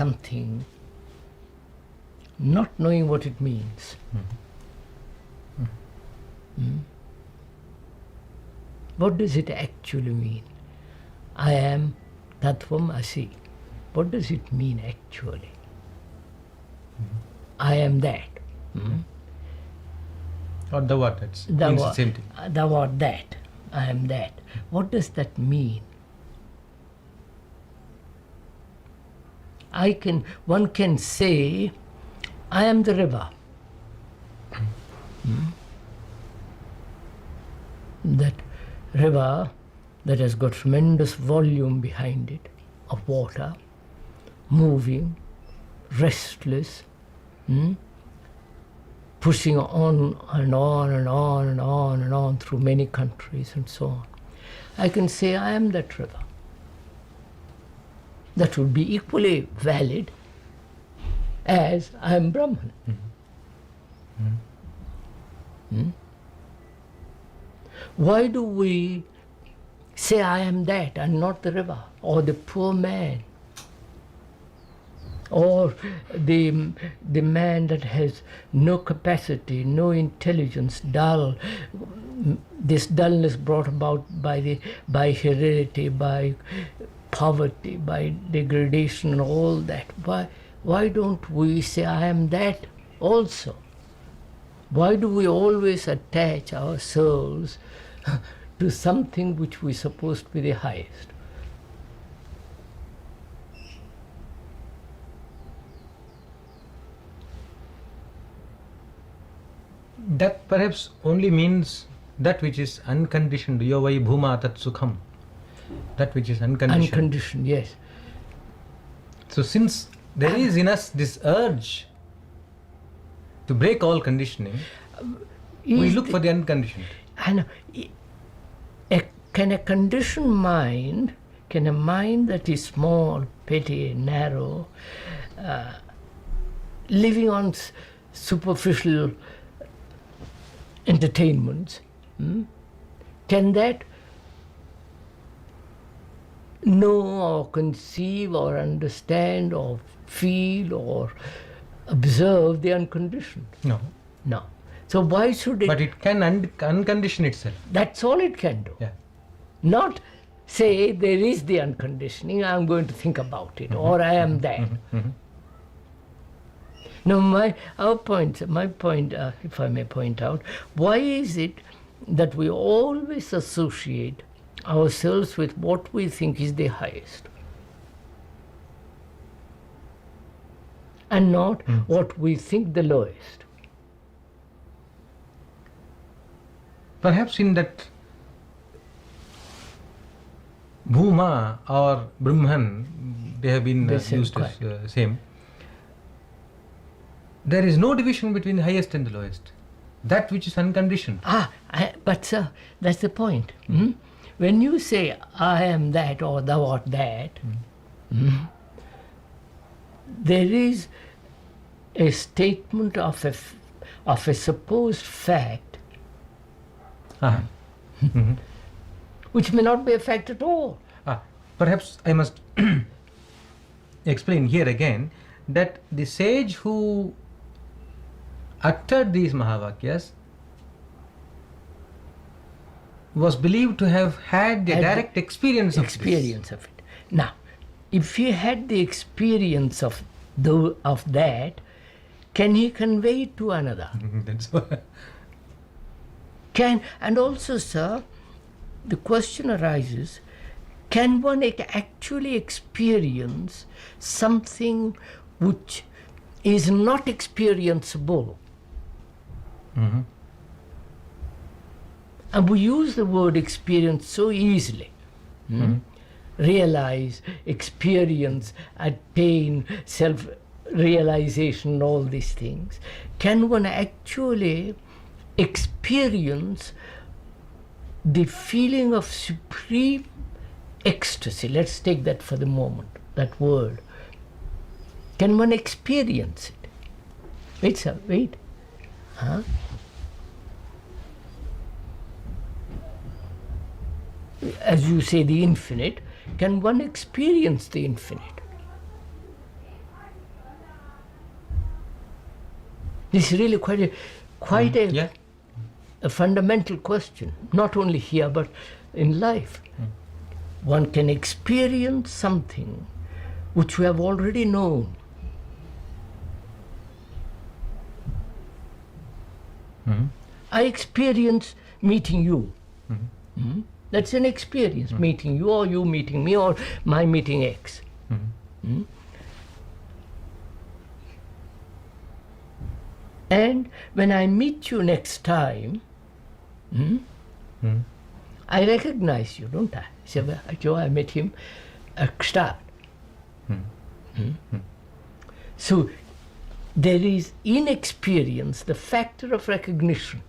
something, not knowing what it means. What does it actually mean? I am Tattvam Asi. What does it mean actually? I am that. Or the what? It means the same thing. Thou art that. I am that. What does that mean? One can say, I am the river. That river that has got tremendous volume behind it of water, moving, restless, pushing on and on and on and on and on through many countries and so on. I can say I am that river. That would be equally valid as I am Brahman. Why do we say I am that and not the river, or the poor man, or the man that has no capacity, no intelligence, dull, this dullness brought about by heredity, by poverty, by degradation and all that? Why don't we say I am that also? Why do we always attach ourselves to something which we suppose to be the highest? That perhaps only means that which is unconditioned. Yovai bhuma tat sukham. That which is unconditioned. Unconditioned, yes. So since there is in us this urge to break all conditioning, we look for the unconditioned. And can a conditioned mind, can a mind that is small, petty, narrow, living on superficial entertainments, can that know or conceive or understand or feel or observe the unconditioned? No. No. So why should it? But it can uncondition itself. That's all it can do. Yeah. Not say there is the unconditioning, I'm going to think about it, or I am that. Now my point, if I may point out, why is it that we always associate ourselves with what we think is the highest, and not what we think the lowest? Perhaps in that Bhuma or Brahman, they have been used as same. There is no division between the highest and the lowest. That which is unconditioned. But sir, that's the point. When you say I am that or thou art that, there is a statement of a supposed fact, which may not be a fact at all. Perhaps I must explain here again that the sage who uttered these Mahavakyas was believed to have had the direct experience of it. Now, if he had the experience of that, can he convey it to another? That's why. And also, sir, the question arises, can one actually experience something which is not experienceable? And we use the word experience so easily. Realize, experience, attain, self-realization, all these things. Can one actually experience the feeling of supreme ecstasy? Let's take that for the moment, that word. Can one experience it? Wait, sir, wait. As you say, the infinite, can one experience the infinite? This is really quite Yeah. a fundamental question, not only here but in life. One can experience something which we have already known. I experience meeting you. That's an experience, meeting you, or you meeting me, or my meeting X. And when I meet you next time, I recognize you, don't I? Say, well, Joe, I met him at start. So there is in experience the factor of recognition.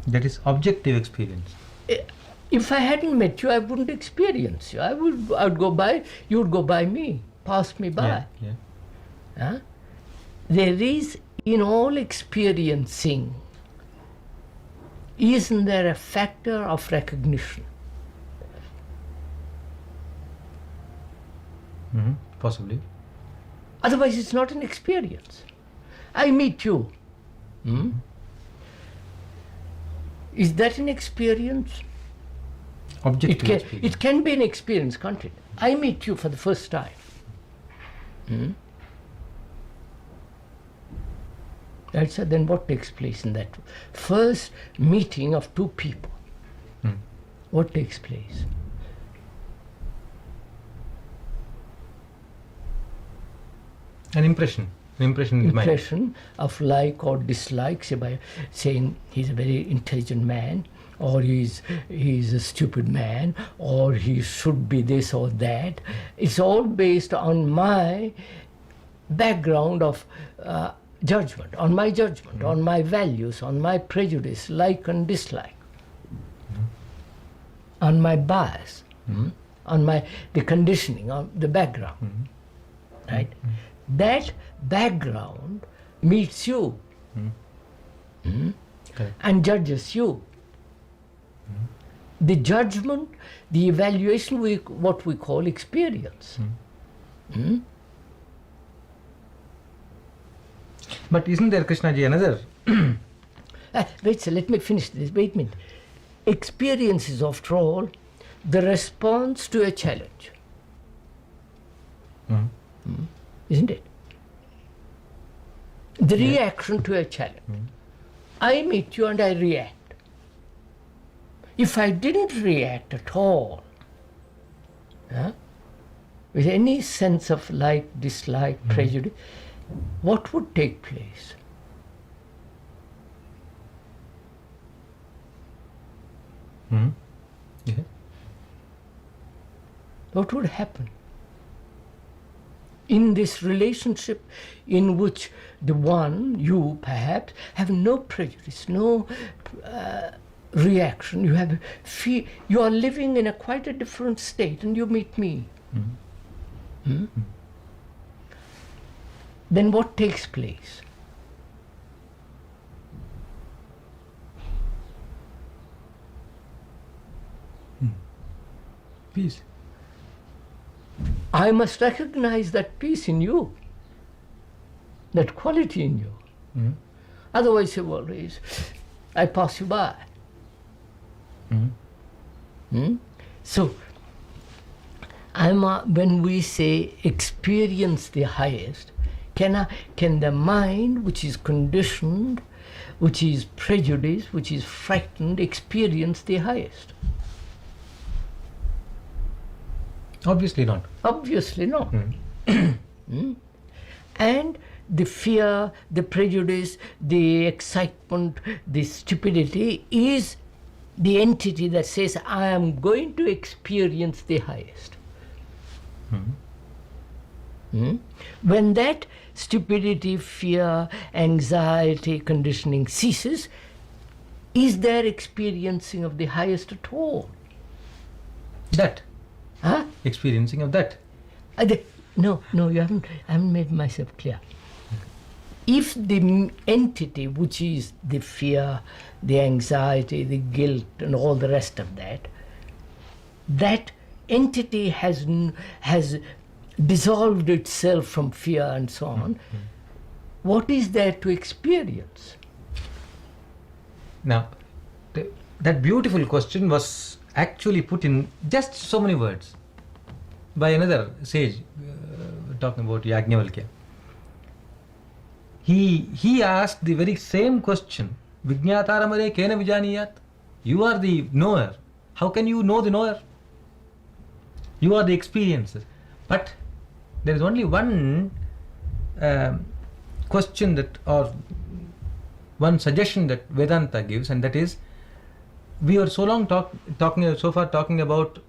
That is objective experience. If I hadn't met you, I wouldn't experience you. I would go by, you would go by me, pass me by. Yeah. Huh? There is in all experiencing, isn't there a factor of recognition? Possibly. Otherwise, it's not an experience. I meet you. Is that an experience? Objective experience. It can be an experience, can't it? I meet you for the first time. That's then what takes place in that first meeting of two people? What takes place? An impression. An impression in the mind. Impression of like or dislike, say by saying he's a very intelligent man, or he's a stupid man, or he should be this or that. It's all based on my background of judgment, on my judgment, on my values, on my prejudice, like and dislike, on my bias, on the conditioning, on the background, right? That background meets you and judges you. The judgment, the evaluation, what we call experience. But isn't there, Krishnaji, another? Wait, sir, let me finish this. Wait a minute. Experience is, after all, the response to a challenge. Isn't it? The reaction to a challenge. I meet you and I react. If I didn't react at all, with any sense of like, dislike, prejudice, what would take place? Yeah. What would happen? In this relationship in which the one, you perhaps, have no prejudice, no reaction, you are living in quite a different state, and you meet me. Then what takes place? Peace. I must recognize that peace in you, that quality in you. Otherwise, I pass you by. So, when we say experience the highest, can the mind, which is conditioned, which is prejudiced, which is frightened, experience the highest? Obviously not. Obviously not. And the fear, the prejudice, the excitement, the stupidity is the entity that says, I am going to experience the highest. When that stupidity, fear, anxiety, conditioning ceases, is there experiencing of the highest at all? That. Huh? Experiencing of that. No, I haven't made myself clear. If the entity, which is the fear, the anxiety, the guilt, and all the rest of that entity has dissolved itself from fear and so on, what is there to experience? Now, that beautiful question was actually put in just so many words by another sage, talking about Yajnavalkya. He asked the very same question. Vijñātāramare kena vijaniyat? You are the knower. How can you know the knower? You are the experiencer. But there is only one question that, or one suggestion that Vedanta gives, and that is, we are so long talking about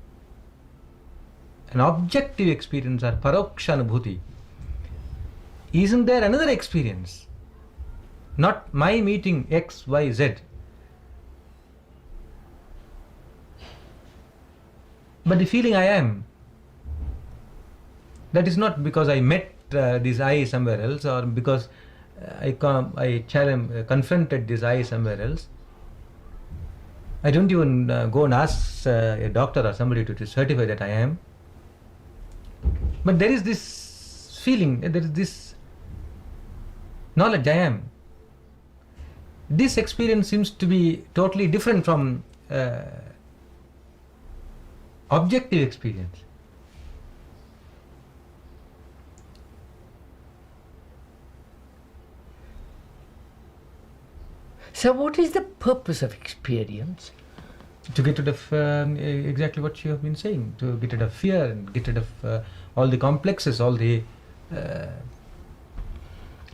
an objective experience or paroksha anubhuti. Isn't there another experience? Not my meeting X, Y, Z, but the feeling I am. That is not because I met this I somewhere else, or because I confronted this I somewhere else. I don't even go and ask a doctor or somebody to certify that I am. But there is this feeling, there is this knowledge I am. This experience seems to be totally different from objective experience. So what is the purpose of experience? To get rid of exactly what you have been saying, to get rid of fear and get rid of all the complexes, all the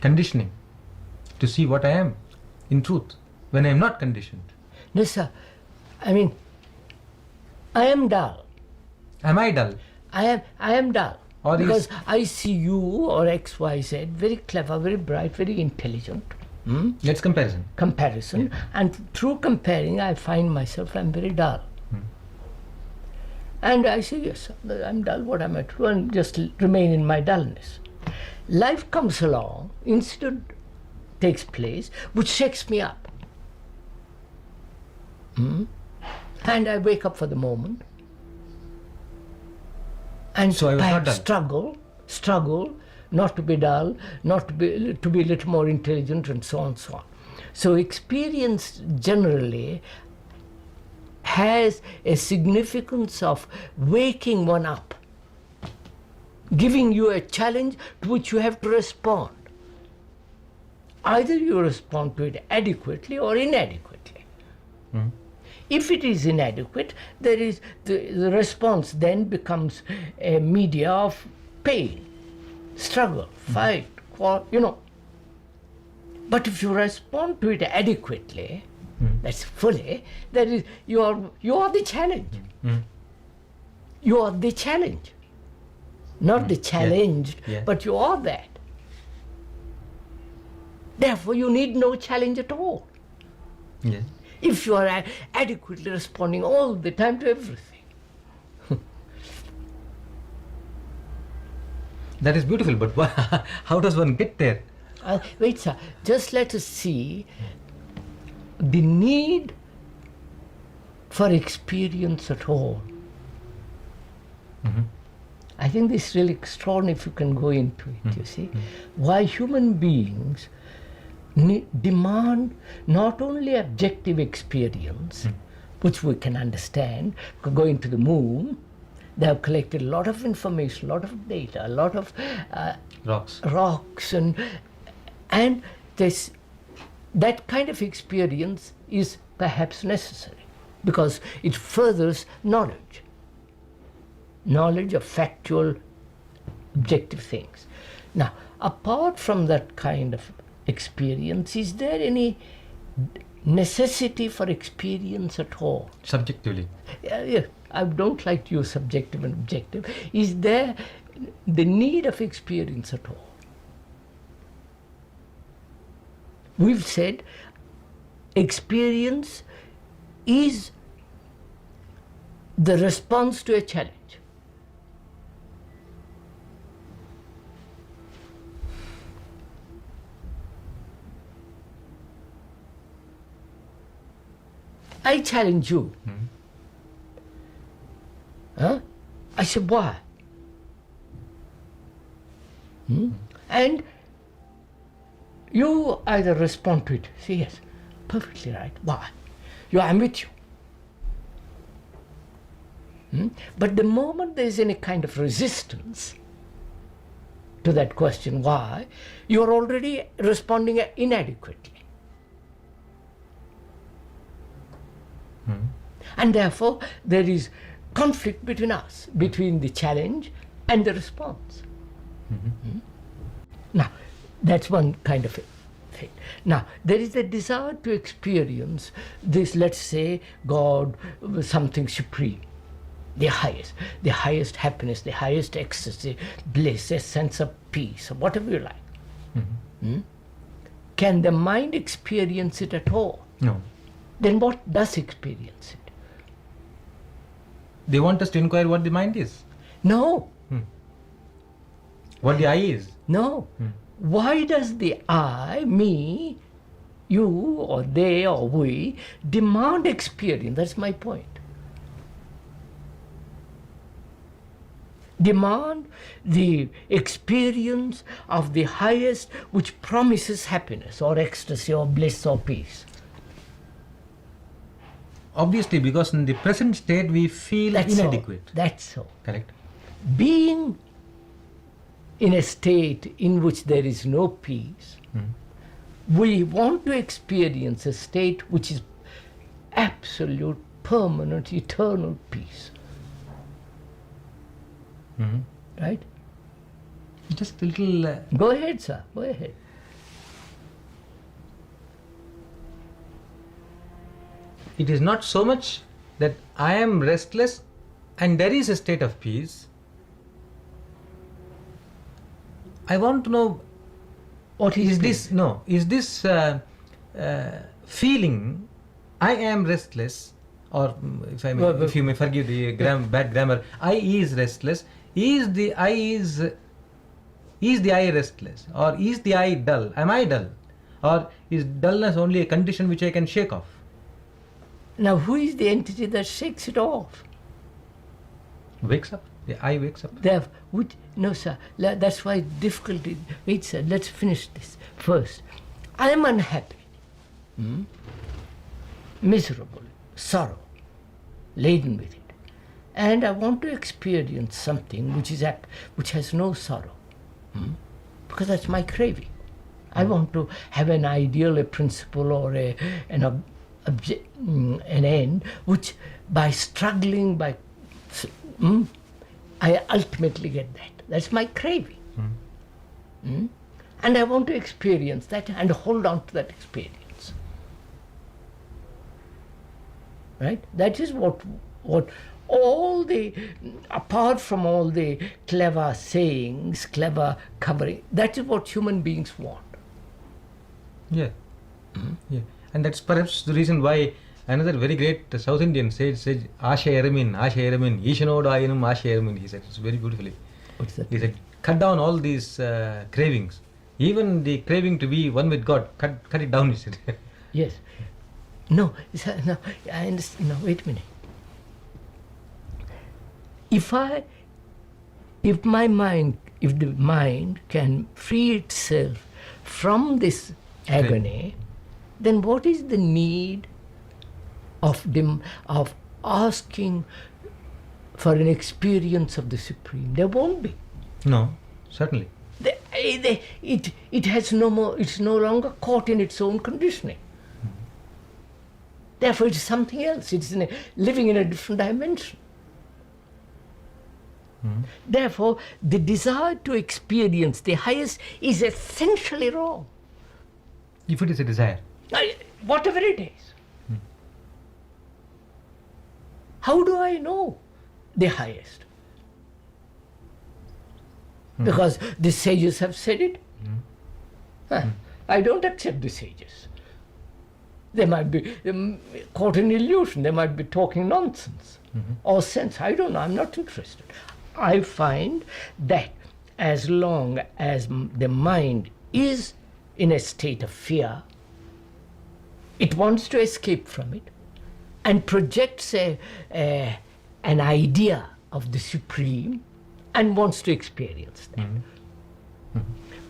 conditioning, to see what I am in truth when I am not conditioned. No, sir. I mean, I am dull. Am I dull? I am dull. Or because I see you or X, Y, Z, very clever, very bright, very intelligent. Let's comparison. Yeah. And through comparing, I find myself, I'm very dull. And I say, yes, I'm dull, what am I to do? And just remain in my dullness. Life comes along, incident takes place, which shakes me up. And I wake up for the moment. And so I was not dull. Struggle, not to be dull, not to be a little more intelligent, and so on and so on. So experience generally has a significance of waking one up, giving you a challenge to which you have to respond. Either you respond to it adequately or inadequately. If it is inadequate, there is the response then becomes a media of pain, struggle, fight, But if you respond to it adequately, that's fully, that is, you are the challenge. You are the challenge. Not the challenged, but you are that. Therefore, you need no challenge at all. Yes. If you are adequately responding all the time to everything. That is beautiful, but how does one get there? Wait, sir. Just let us see the need for experience at all. I think this is really extraordinary if you can go into it, you see. Why human beings demand not only objective experience, which we can understand, going to the moon, they have collected a lot of information, a lot of data, a lot of rocks, and that kind of experience is perhaps necessary because it furthers knowledge of factual, objective things. Now, apart from that kind of experience, is there any necessity for experience at all? Subjectively. Yeah, I don't like to use subjective and objective. Is there the need of experience at all? We've said experience is the response to a challenge. I challenge you. I said, why? And you either respond to it, say yes, perfectly right, why? I'm with you. But the moment there is any kind of resistance to that question, why, you are already responding inadequately. And therefore, there is conflict between us, between the challenge and the response. Now, that's one kind of thing. Now, there is a desire to experience this, let's say, God, something supreme. The highest happiness, the highest ecstasy, bliss, a sense of peace, or whatever you like. Can the mind experience it at all? No. Then what does experience it? They want us to inquire what the mind is, No, what the I is. no. Why does the I, me, you, or they, or we demand experience? That's my point. Demand the experience of the highest which promises happiness or ecstasy or bliss or peace. Obviously, because in the present state we feel inadequate. That's so. Correct. Being in a state in which there is no peace, we want to experience a state which is absolute, permanent, eternal peace. Right? Just a little. Go ahead, sir. Go ahead. It is not so much that I am restless and there is a state of peace. I want to know, What is this? No, is this feeling, I am restless, or if I may, if you may forgive the bad grammar, I is restless. Is the I restless, or is the I dull? Am I dull, or is dullness only a condition which I can shake off? Now, who is the entity that shakes it off? Wakes up. The I wakes up. No, sir. That's why it's difficult. Wait, sir. Let's finish this first. I am unhappy, miserable, sorrow, laden with it. And I want to experience something which has no sorrow, because that's my craving. I want to have an ideal, a principle, or an end, which by struggling, I ultimately get that. That's my craving. And I want to experience that and hold on to that experience. Right? That is what all the, apart from all the clever sayings, clever covering, that is what human beings want. Yeah. Yeah. And that's perhaps the reason why another very great South Indian sage said, Asha Eramin, Ishanodu Ayanum Asha Eramin, he said, it's very beautifully. What's that? He said, cut down all these cravings. Even the craving to be one with God, cut it down, he said. Yes. No, I understand. No, wait a minute. If the mind can free itself from this agony, then what is the need of asking for an experience of the Supreme? There won't be. No, certainly. It has no more. It's no longer caught in its own conditioning. Therefore, it's something else. It's living in a different dimension. Therefore, the desire to experience the highest is essentially wrong. If it is a desire. Whatever it is. How do I know the highest? Because the sages have said it. I don't accept the sages. They might be caught in illusion. They might be talking nonsense or sense. I don't know. I'm not interested. I find that as long as the mind is in a state of fear, it wants to escape from it and projects an idea of the Supreme and wants to experience that.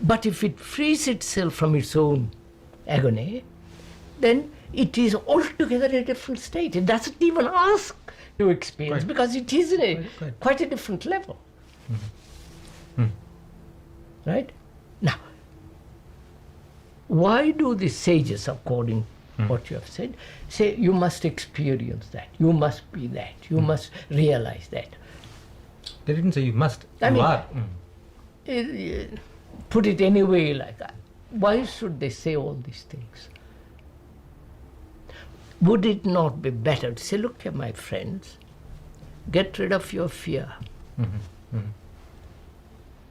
But if it frees itself from its own agony, then it is altogether a different state. It doesn't even ask to experience because it is in quite a different level. Right? Now, why do the sages, according to what you have said, say you must experience that, you must be that, you must realize that? They didn't say you must. I You mean, are. Put it any way like that. Why should they say all these things? Would it not be better to say, look here, my friends, get rid of your fear.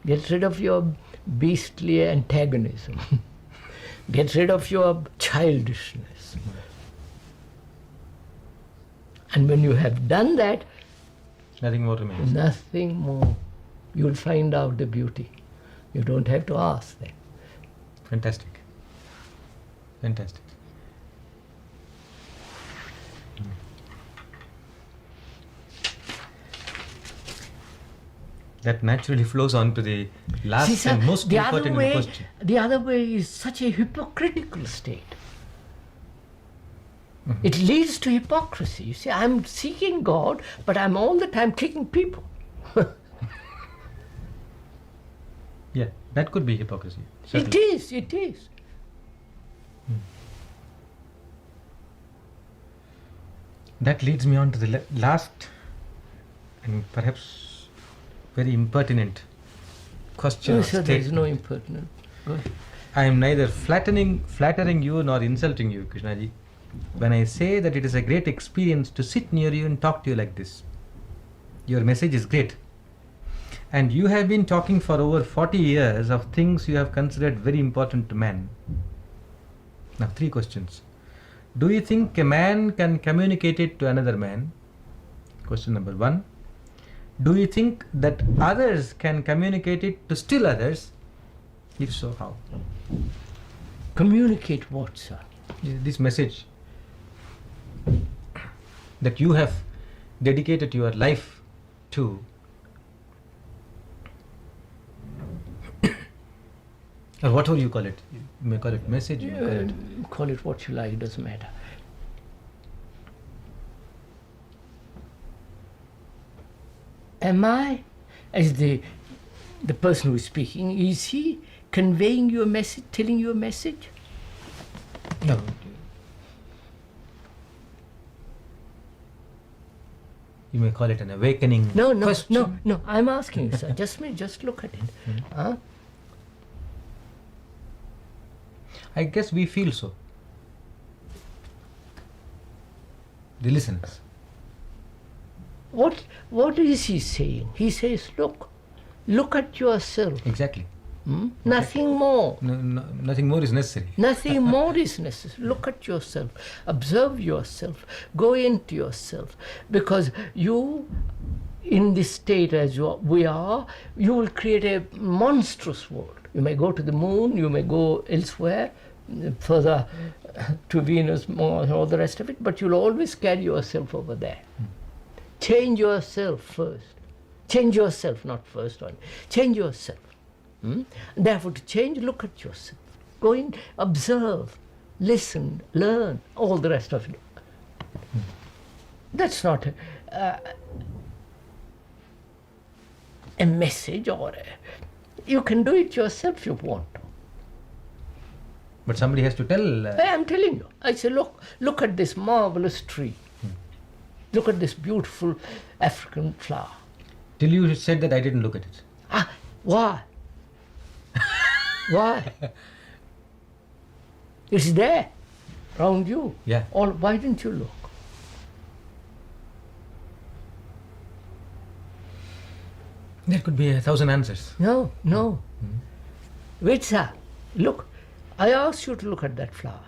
Get rid of your beastly antagonism. Get rid of your childishness. And when you have done that, Nothing more remains. nothing more. You'll find out the beauty. You don't have to ask them. Fantastic. Fantastic. That naturally flows on to the last See, sir, and most the other important way, question. the other way is such a hypocritical state. It leads to hypocrisy. You see, I'm seeking God, but I'm all the time kicking people. Yeah, that could be hypocrisy. It Certainly. is, it is. That leads me on to the last and perhaps very impertinent question. No, or sir, there is no statement. impertinence. Go ahead. I am neither flattering you nor insulting you, Krishnaji, when I say that it is a great experience to sit near you and talk to you like this. Your message is great. And you have been talking for over 40 years of things you have considered very important to man. Now, 3 questions. Do you think a man can communicate it to another man? Question number 1. Do you think that others can communicate it to still others? If so, how? Communicate what, sir? This message that you have dedicated your life to, or whatever you call it, you may call it message, you may call it. Call it what you like, doesn't matter. Am I, as the person who is speaking, is he conveying you a message, telling you a message? No. You may call it an awakening. No, question. no. I'm asking you, sir. Just look at it. Huh? I guess we feel so. The listeners. What is he saying? He says, look at yourself. Exactly. Nothing more. Nothing more is necessary. Nothing more is necessary. Look at yourself. Observe yourself. Go into yourself. Because you, in this state as we are, you will create a monstrous world. You may go to the moon, you may go elsewhere, further to Venus, Mars, and all the rest of it, but you'll always carry yourself over there. Change yourself first. Change yourself, not first one. Change yourself. Therefore, to change, look at yourself. Go in, observe, listen, learn, all the rest of it. That's not a message or you can do it yourself if you want to. But somebody has to tell. I am telling you. I say, look at this marvelous tree. Look at this beautiful African flower. Till you said that, I didn't look at it. Why? Why? It's there, around you. Yeah. Why didn't you look? There could be 1,000 answers. No. Wait, sir. Look, I asked you to look at that flower.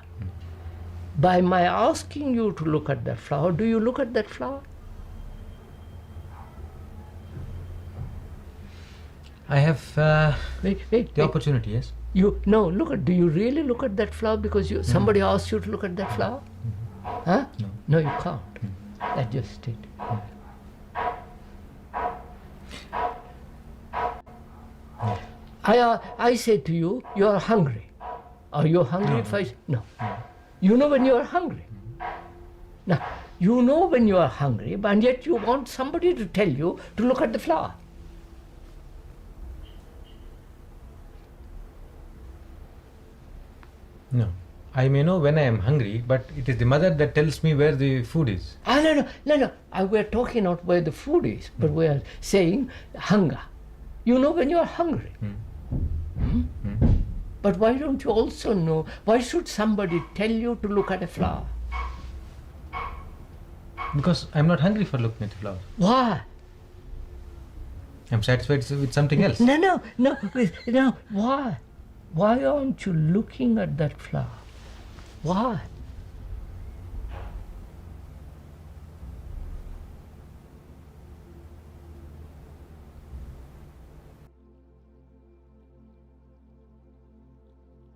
By my asking you to look at that flower, do you look at that flower? I have Wait. the opportunity, yes. Do you really look at that flower because somebody asked you to look at that flower? Huh? No. No, you can't. That's just it. I say to you, you are hungry. Are you hungry if I... No. You know when you are hungry. Now, you know when you are hungry, and yet you want somebody to tell you to look at the flower. No. I may know when I am hungry, but it is the mother that tells me where the food is. No. We're talking not where the food is, but we're saying hunger. You know when you are hungry. But why don't you also know, why should somebody tell you to look at a flower? Because I'm not hungry for looking at the flower. Why? I'm satisfied with something else. No. Why? Why aren't you looking at that flower? Why?